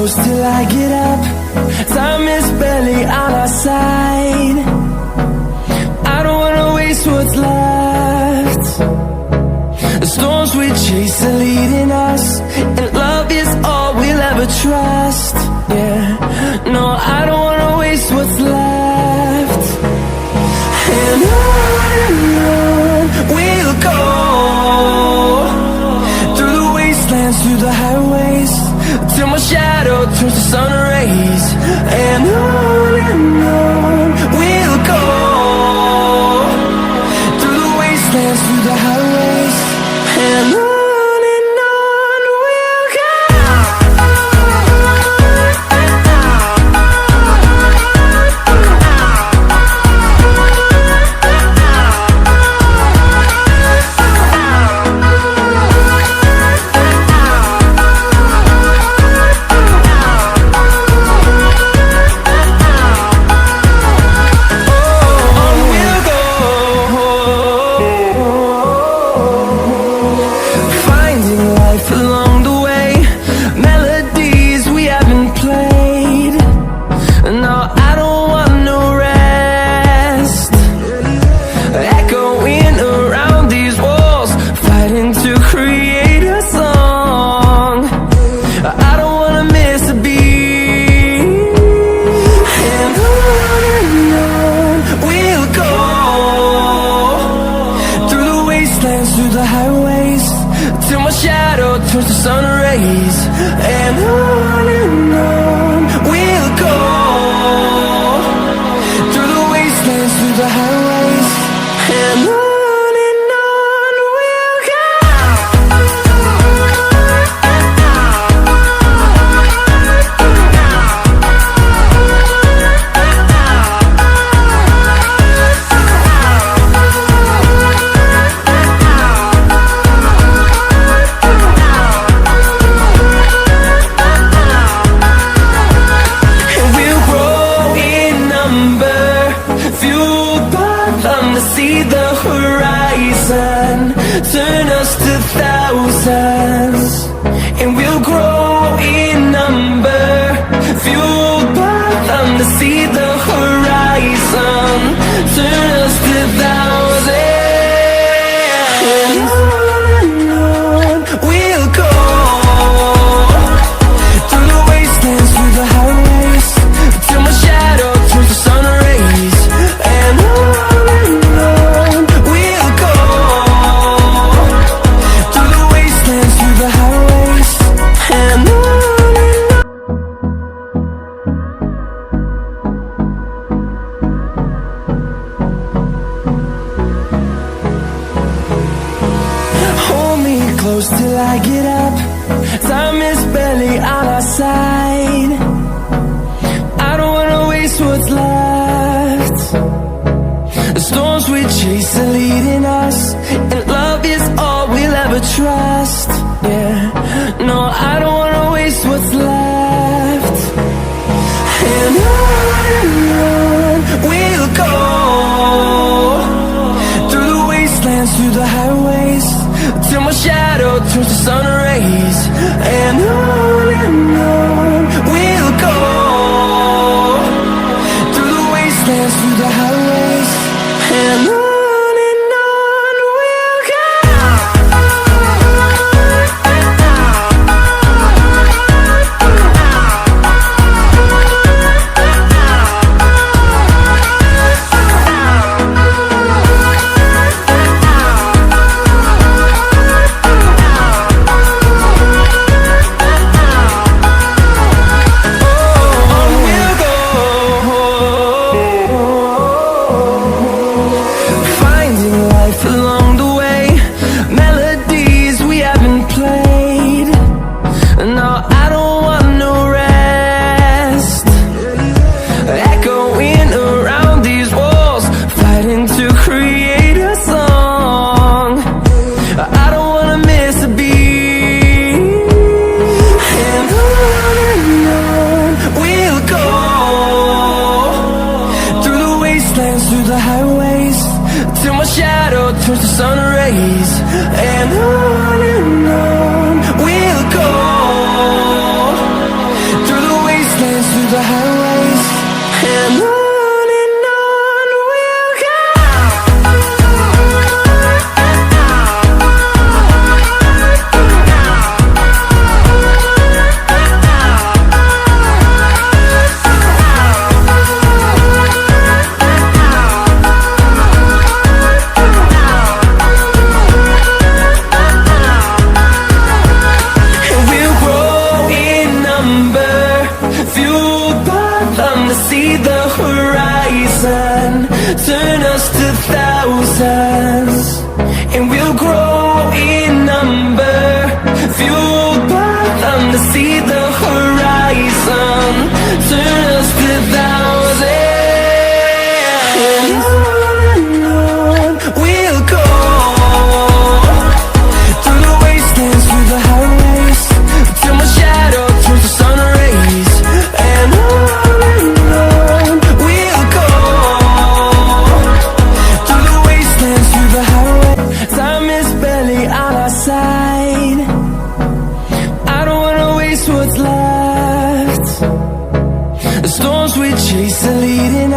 close till I get up. Time is barely on our side. I don't wanna waste what's left. The storms we chase are leading us, and love is all we'll ever trust. Yeah, no, I don't wanna waste what's left. And on we'll go, through the wastelands, through the highways, till my shadow turns to sun rays. And on we'll go, through the wastelands, through the highways, and on we'll go. Through the highways, till my shadow turns to sun rays. And on we'll go, through the wastelands, through the highways, and on we'll go. See the horizon, turn us to thousands, and we'll grow in number, fueled by them to see the horizon, turn us to thousands. And on we'll go, through the wastelands, through the highways, till my shadow turns to sun rays. And close till I get up. Time is barely on our side. I don't wanna waste what's left. The storms we chase are leading us, and love is all we'll ever trust. Yeah, no, I don't wanna waste what's left. And on we'll go, through the wastelands, through the highways, till my shadow turns to sun rays. And on we'll go, through the wastelands, through the highways, and on. Turns to sun rays. And on we'll go, through And on we'll go. And we'll grow in number, fueled by them to see the horizon, turn us to thousands. And we'll grow in number, fueled by them to see the horizon, turn us to thousands. And on we'll go, through the wastelands, through the highways, till my shadow turns to sun rays. And on we'll go, through the wastelands, through the highways. Time is barely on our side. I don't wanna waste what's left. The storms we chase are leading